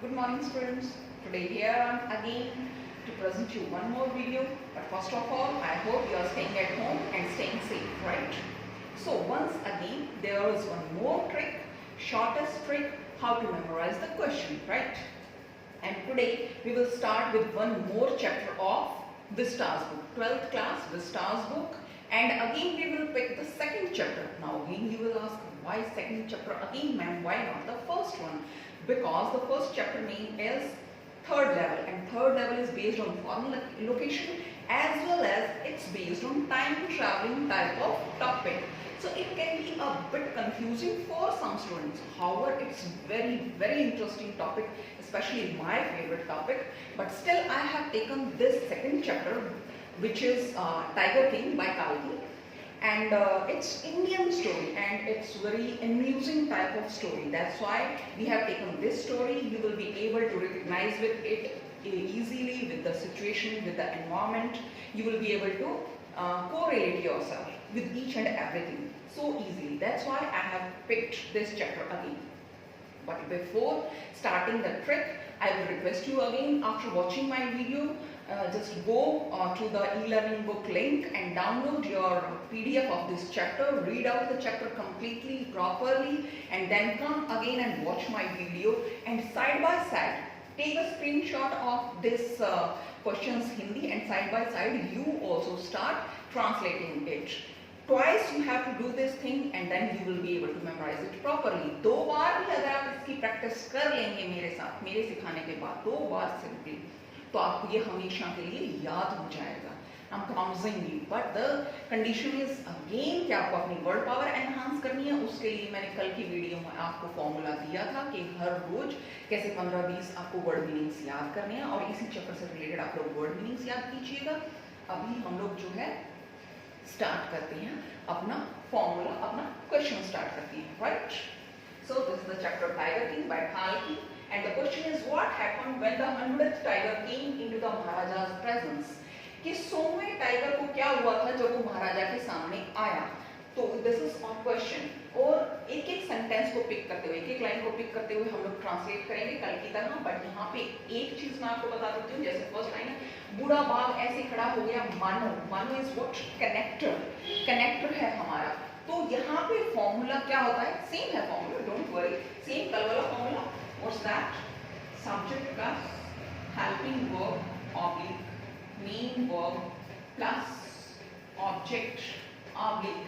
Good morning students. Today here I am again to present you one more video. But first of all, I hope you are staying at home and staying safe, right? So once again, there is one more trick, shortest trick, how to memorize the question, right? And today we will start with one more chapter of Vistas book, 12th class Vistas book. And again we will pick the second chapter. Now again you will ask, why second chapter again, ma'am? Why not the first one? Because the first chapter name is third level, and third level is based on foreign location as well as it's based on time traveling type of topic. So it can be a bit confusing for some students. However, it's very interesting topic, especially my favorite topic. But still I have taken this second chapter, which is Tiger King by Kalki. And it's Indian story and it's very amusing type of story. That's why we have taken this story. You will be able to recognize with it easily with the situation, with the environment. You will be able to correlate yourself with each and everything so easily. That's why I have picked this chapter again. But before starting the trick, I will request you again, after watching my video, just go to the e-learning book link and download your PDF of this chapter, read out the chapter completely, properly, and then come again and watch my video, and side by side take a screenshot of this questions Hindi, and side by side you also start translating it. Twice you have to do this thing and then you will be able to memorize it properly. दो बार भी अगर आप इसकी practice कर लेंगे मेरे साथ, मेरे सिखाने के बाद दो बार सिंपली, तो आपको ये हमेशा के लिए याद हो जाएगा. I'm promising you. But the condition is again कि आपको अपनी वर्ड पावर एनहांस करनी है. उसके लिए मैंने कल की वीडियो में आपको फॉर्मूला दिया था कि हर रोज कैसे 15-20 आपको वर्ड मीनिंग्स याद करने हैं, और इसी चैप्टर से रिलेटेड आप लोग वर्ड मीनिंग्स याद कीजिएगा. अभी हम लोग जो है स्टार्ट करते हैं अपना फॉर्मूला, अपना क्वेश्चन स्टार्ट करते हैं, right? So this is the chapter tiger king bye Kalki, and the question is what happened when the 100th tiger came into the Maharaja's presence? कि 100वें टाइगर को क्या हुआ था जब वो महाराजा के सामने आया. तो दिस इज ऑन क्वेश्चन, और एक एक सेंटेंस को पिक करते हुए, एक एक लाइन को पिक करते हुए हम लोग ट्रांसलेट करेंगे कल की तरह. बट यहाँ पे एक चीज मैं आपको बता देती हूँ. जैसे फर्स्ट लाइन है, बूढ़ा बाघ ऐसे खड़ा हो गया मानो. मानो इज व्हाट? कनेक्टर. कनेक्टर है हमारा. तो यहाँ पे फॉर्मूला क्या होता है? सेम है फॉर्मूला, डोंट वरी, सेम कल वाला formula. What's that? Subject plus helping verb oblique main verb plus object oblique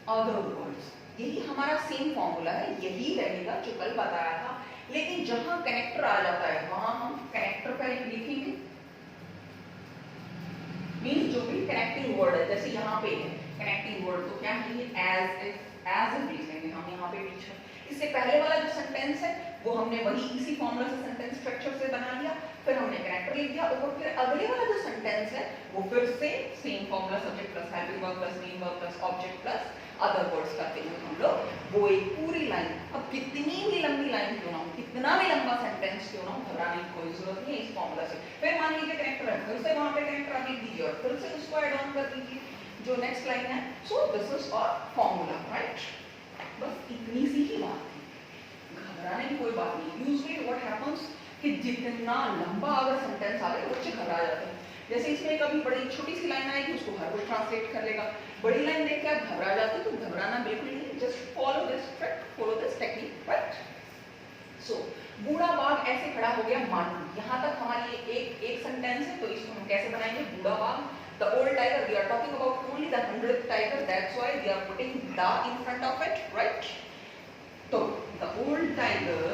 other words. यही हमारा सेम फॉर्मूला है, यही रहेगा जो कल बताया था. लेकिन जहां कनेक्टर आ जाता है वहां हम कनेक्टर पर लिखेंगे. मीन्स जो भी कनेक्टिंग वर्ड है, जैसे यहाँ पे है कनेक्टिंग वर्ड, तो क्या है? एज इफ लिखेंगे हम यहाँ पे बीच में. इससे पहले वाला जो सेंटेंस है वो हमने वही इसी फॉर्मूला से सेंटेंस स्ट्रक्चर से बना लिया, फिर हमने कनेक्टर लिख दिया, और फिर अगले वाला जो सेंटेंस है वो फिर से same formula, subject plus helping verb plus main verb plus object plus other words करते हुए हम लोग वो एक पूरी लाइन. अब कितनी भी लंबी लाइन क्यों ना हो, कितना भी लंबा सेंटेंस क्यों ना हो, घबराने की कोई जरूरत नहीं है इस फॉर्मूला से. फिर मान लीजिए कनेक्टर है, फिर से वहां पे कनेक्टर आप लिख दीजिए और फिर से उसको ऐड ऑन कर दीजिए जो नेक्स्ट लाइन है. So this is our formula, right? बस इतनी सी ही बात है, घबराने की कोई बात नहीं. यूजुअली व्हाट हैपेंस कि जितना लंबा अगर सेंटेंस आ जाए बच्चे घबरा जाते हैं. जैसे इसमें कभी बड़ी छोटी सी लाइन आएगी उसको हर कोई ट्रांसलेट कर लेगा. बड़ी लाइन देख के आप घबरा जाते हो, तो घबराना बिल्कुल नहीं. Just follow this trick, follow this technique, right? So बूढ़ा बाघ ऐसे खड़ा हो गया मानो. यहाँ तक हमारी एक सेंटेंस है, तो इसको हम कैसे बनाएंगे? बूढ़ा बाघ, the old tiger, we are talking about only the 100th tiger, that's why we are putting the in front of it, right? So the old tiger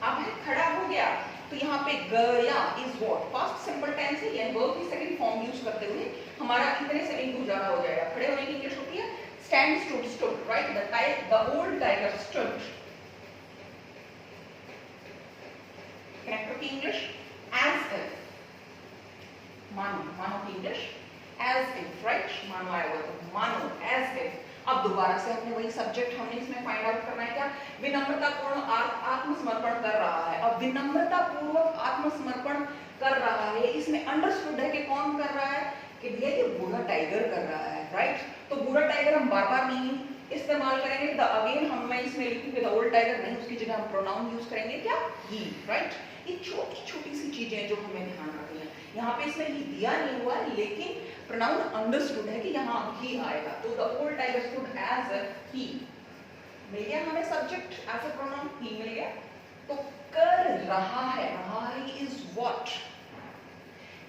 अब है खड़ा हो गया, तो यहाँ पे गया is what? Past simple tense है, यानी वर्ब की सेकंड फॉर्म यूज करते हुए हमारा इतने से इनटू ज्यादा हो जाएगा. खड़े होने की इंग्लिश होती है stand, stood, stood, right? The old tiger stood. Connector की इंग्लिश एज इफ. मानो, मानो की इंग्लिश एज इफ, राइट? मानो आया हुआ तो मानो, एज इफ. अब दोबारा से अपने वही सब्जेक्ट हमने इसमें फाइंड आउट करना है. क्या? विनम्रतापूर्ण आत्मसमर्पण कर रहा है. अब विनम्रतापूर्वक आत्मसमर्पण कर रहा है, इसमें अंडरस्टूड है कि कौन कर रहा है? कि भैया ये बूढ़ा टाइगर कर रहा है, राइट? तो बूढ़ा टाइगर हम बार बार नहीं इस्तेमाल करेंगे। द अगेन हम मैं इसमें लिखूंगी द ओल्ड टाइगर नहीं, उसकी जगह हम प्रोनाउन यूज करेंगे क्या, ही, राइट। ये छोटी छोटी सी चीजें जो हमें ध्यान रखनी है। यहाँ पे इसमें ही दिया नहीं हुआ है, लेकिन प्रोनाउन अंडरस्टूड है कि यहाँ ही आएगा। तो the old tiger stood as he, मिल गया हमें subject as a pronoun, he मिल गया। तो कर रहा है, रहा है इज व्हाट,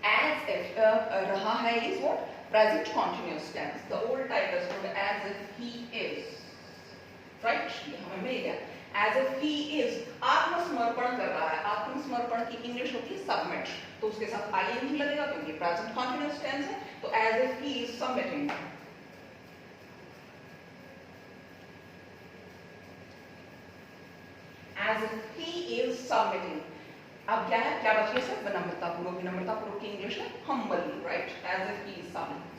as if रहा है is what, present continuous tense. The old tiger stood as if he is, right, ये हमें मिल गया। as if he is आत्मसमर्पण कर रहा है। आत्मसमर्पण की इंग्लिश होती है submit, तो उसके साथ ing लगेगा क्योंकि present continuous tense है। तो as if he is submitting, as if he is submitting। अब क्या है, क्या बच गया सर, विनम्रता पूर्वक। विनम्रता पूर्वक की इंग्लिश है humbly, right, as if he is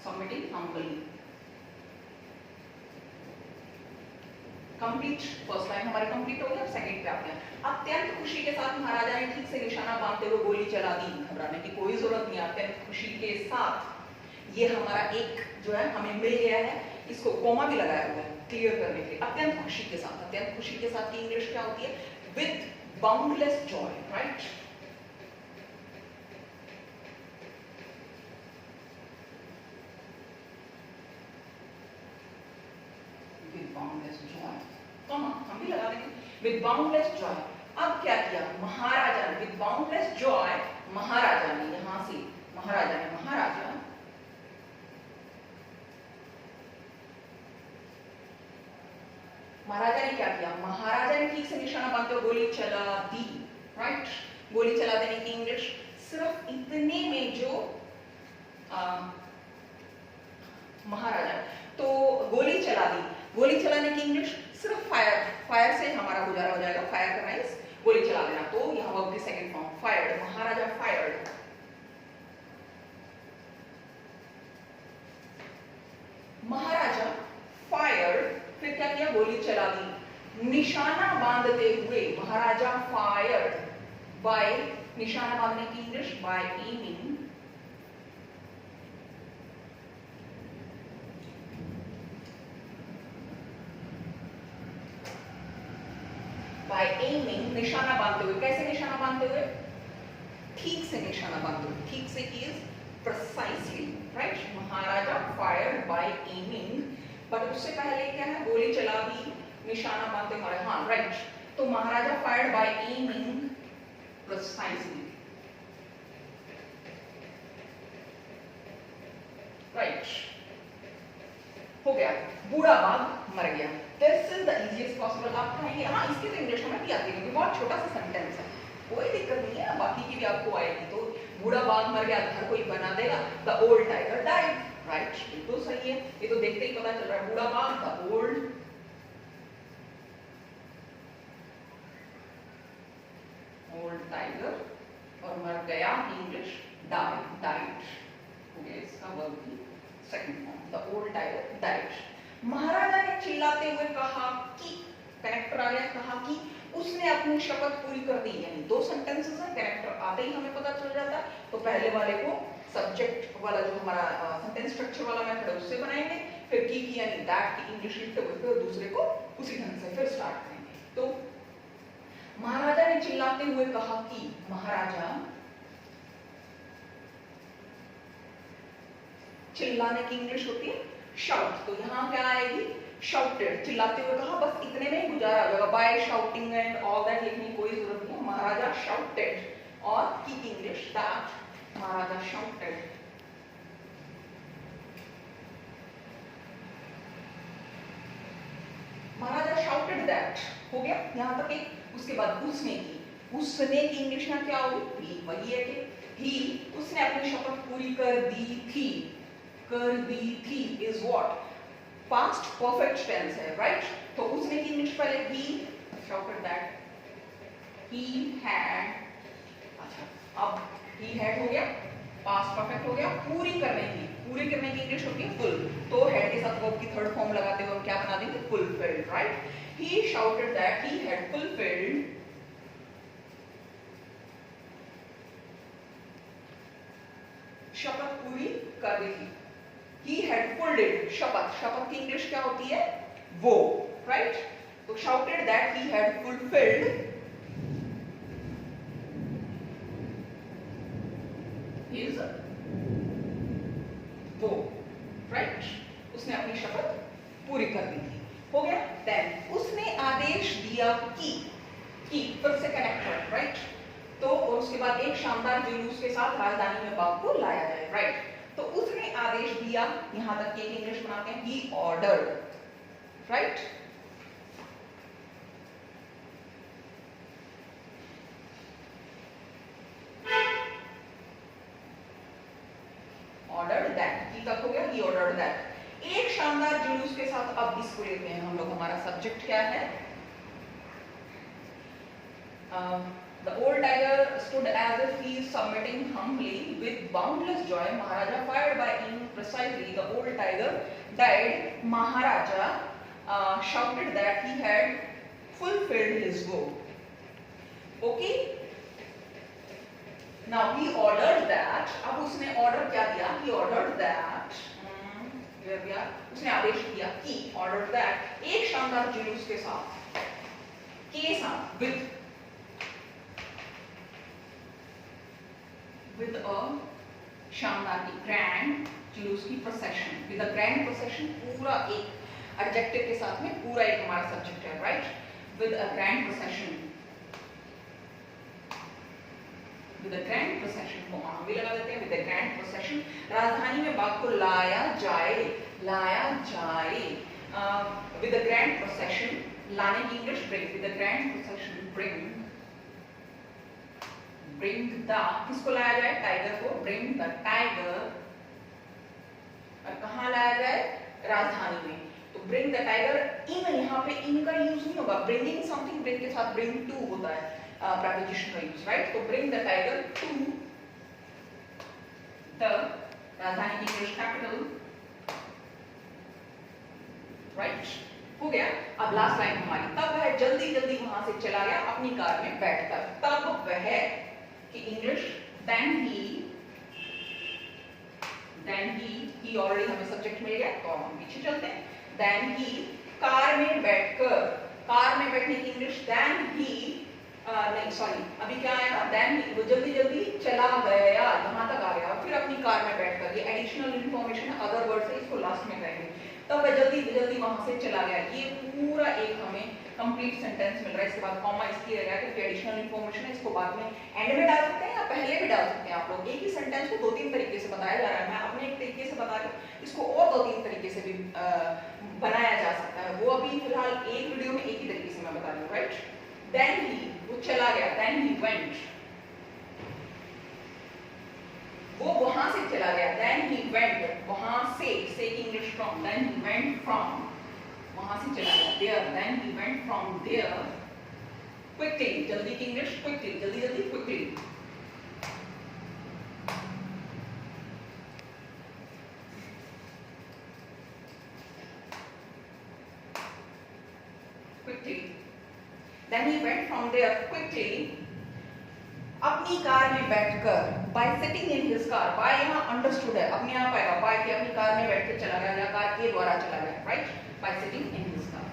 submitting humbly। Complete, first line हमारी कंप्लीट हो गई। अब सेकंड पे आते हैं। अत्यंत खुशी के साथ महाराजा ने ठीक से निशाना बांधते हुए गोली चला दी। घबराने की कोई जरूरत नहीं, अत्यंत खुशी के साथ। ये हमारा एक जो है हमें मिल गया है, इसको कोमा भी लगाया हुआ है क्लियर करने के लिए। अत्यंत खुशी के साथ, अत्यंत खुशी के साथ की इंग्लिश क्या होती है, with boundless joy, right? With boundless joy, हम भी लगा देंगे with boundless joy। अब क्या किया महाराजा ने, with boundless joy महाराजा ने, यहां से महाराजा ने, महाराजा ने क्या किया, महाराजा ने ठीक से निशाना बांधते हुए गोली चला दी, राइट। गोली चला देने की इंग्लिश सिर्फ इतने में जो महाराजा, तो गोली चला दी, गोली चलाने की इंग्लिश सिर्फ फायर, फायर से हमारा गुजारा हो जाएगा। फायर करना इज गोली चला देना, तो यहां वर्ब की सेकंड फॉर्म फायर्ड, महाराजा फायर्ड। महाराजा फायर्ड, फिर क्या किया, गोली चला दी। निशाना बांधते हुए महाराजा फायर्ड बाय, निशाना बांधने की English by aiming, by aiming, निशाना बांधते हुए। कैसे निशाना बांधते हुए, ठीक से निशाना बांधते हुए, ठीक से is precisely, right. Maharaja fired by aiming, but उससे पहले क्या है, गोली चला दी, निशाना बांधते मारे, हाँ राइट। तो Maharaja fired by aiming precisely, right, हो गया। बूढ़ा बाघ मर गया। This is the easiest possible. आप कहेंगे हाँ इसकी तो इंग्लिश में भी आती है क्योंकि बहुत छोटा सा सेंटेंस है, कोई दिक्कत नहीं है, बाकी की भी आपको आएगी। तो बूढ़ा बाघ मर गया, घर कोई बना देगा, the old tiger died, right, बिल्कुल सही है। ये तो देखते ही पता चल रहा है, बूढ़ा बाघ, द ओल्ड टाइगर, और मर गया इंग्लिश डाइड, डाइड हो गया इसका वर्ब की second form, the old tiger died. Maharaja ने चिल्लाते हुए कहा कि, कैरेक्टर आ गया, कहा कि उसने अपनी शपथ पूरी कर दी। यानी दो सेंटेंसेस हैं, कैरेक्टर आते ही हमें पता चल जाता है। तो पहले वाले को सब्जेक्ट वाला जो हमारा सेंटेंस स्ट्रक्चर वाला मेथड है उससे बनाएंगे, फिर की यानी दैट की इंग्लिश लिखते हुए फिर दूसरे को उसी ढंग से फिर स्टार्ट करेंगे। तो महाराजा ने चिल्लाते हुए कहा कि, महाराजा, चिल्लाने की इंग्लिश होती है शाउट, तो यहाँ क्या आएगी, शाउटेड, चिल्लाते हुए कहा, बस इतने में ही गुजारा हो जाएगा। By shouting and all that लिखने की कोई जरूरत नहीं है। महाराजा शाउटेड, और की English that, Maharaja shouted. Maharaja shouted that, हो गया यहाँ तक एक। उसके बाद उसने की, उसने की इंग्लिश में क्या होगी, वही है कि ही, उसने अपनी शपथ पूरी कर दी थी, कर दी थी is what, past perfect tense है, राइट। तो उसने की इंग्लिश पहले ही, शाउटेड दैट ही हैड, अच्छा अब ही हैड हो गया, पास्ट परफेक्ट हो गया। पूरी करने की, पूरी करने की इंग्लिश होती है फुल, तो हैड के साथ वर्ब की थर्ड फॉर्म लगाते हुए हम क्या बना देंगे, fulfilled, right. He shouted that ही हैड फुलफिल्ड शपथ पूरी कर दी थी। He had pulled it, शपथ, शपथ की इंग्लिश क्या होती है, वो, right? So shouted that he had fulfilled his वो, right? उसने अपनी शपथ पूरी कर दी थी। हो गया। देन उसने आदेश दिया कि फिर से कनेक्टेड, राइट? तो और उसके बाद एक शानदार जुलूस के साथ राजधानी में बाग को लाया जाए, राइट? तो उसने आदेश दिया, यहां तक कि इंग्लिश बनाते हैं, he ordered, right? Ordered that, ही तक हो गया, ही ऑर्डर्ड दैट। एक शानदार जुलूस के साथ अब इसको लेते हैं हम लोग, हमारा सब्जेक्ट क्या है? The old tiger stood as if he is submitting humbly with boundless joy. Maharaja fired by aiming precisely. The old tiger died. Maharaja shouted that he had fulfilled his goal. Okay. Now he ordered that. अब उसने order क्या दिया? He ordered that. Where we are? उसने आदेश दिया कि ordered that एक शानदार जुलूस के साथ, with a शानदार की ग्रैंड जुलूस की procession, with a grand procession, पूरा एक एडजेक्टिव के साथ में पूरा एक हमारा सब्जेक्ट है, right? With a grand procession, with a grand procession को वहां भी लगा देते हैं, विद अ ग्रैंड प्रोसेशन राजधानी में बाग को लाया जाए, विद अ ग्रैंड प्रोसेशन, लाने की English bring, with a grand procession bring the, किसको लाया जाए? टाइगर को, ब्रिंग द टाइगर, और कहाँ लाया जाए? राजधानी में। तो ब्रिंग द टाइगर, इन यहाँ पे इन का यूज नहीं होगा, ब्रिंगिंग समथिंग, ब्रिंग के साथ ब्रिंग टू होता है preposition का यूज, राइट? तो bring the tiger to the, राजधानी की इंग्लिश कैपिटल, राइट? हो गया। अब लास्ट लाइन हमारी, तब वह जल्दी जल्दी वहां से चला गया अपनी कार में बैठकर। तब वह की इंग्लिश, देन ही ऑलरेडी हमें सब्जेक्ट मिल गया, तो हम पीछे चलते हैं। देन ही, कार में बैठकर, कार में बैठने की इंग्लिश देन ही, नहीं सॉरी, अभी क्या आएगा? देन ही, वो जल्दी जल्दी चला गया, यहां तक आ गया, फिर अपनी कार में बैठकर, ये एडिशनल इंफॉर्मेशन है, अदर वर्ड से, इसको लास्ट में करेंगे। तब वह जल्दी जल्दी वहां से चला गया, ये पूरा एक हमें कंप्लीट सेंटेंस मिल रहा है। इसके बाद कॉमा इसलिए रहेगा क्योंकि एडिशनल इंफॉर्मेशन है, इसको बाद में एंड में डाल सकते हैं या पहले भी डाल सकते हैं आप लोग। एक ही सेंटेंस को 2-3 तरीके से बताया जा रहा है, मैं अपने एक तरीके से बता रही हूँ, इसको और 2-3 तरीके से भी बनाया जा सकता है, वो अभी फिलहाल एक वीडियो में एक ही तरीके से मैं बता रही हूँ, राइट? देन ही, वो चला गया, देन ही वेंट, वो वहां से चला गया, देन ही वेंट, वहां से की English from, then he went from, वहां से चला गया, there, then he went from there, quickly, जल्दी की इंग्लिश क्विकली, जल्दी जल्दी, quickly, quickly, then he went from there quickly, अपनी कार में बैठकर, by sitting in his car, by यहाँ understood है, अपने आप आएगा, by कि अपनी कार में बैठ के चला गया या कार के द्वारा चला गया, right? By sitting in his car.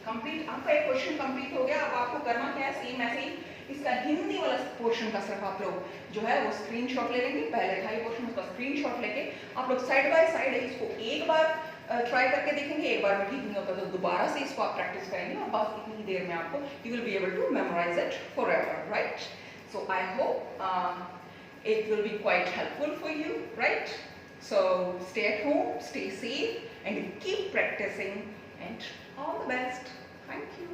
Complete, आपका एक क्वेश्चन कंप्लीट हो गया। अब आपको करना क्या है? सेम ऐसे ही इसका हिंदी वाला पोर्शन का सिर्फ आप लोग जो है वो स्क्रीनशॉट ले लेंगे, पहले था ये पोर्शन, उसका स्क्रीनशॉट लेके आप लोग साइड बाय साइड इसको एक बार ट्राई करके देखेंगे, एक बार में ठीक नहीं होता तो दोबारा से इसको आप प्रैक्टिस करेंगे और बस इतनी देर में आपको you will be able to memorise it forever, right? So I hope it will be quite helpful for you, right? So stay at home, stay safe and keep practicing and all the best. Thank you.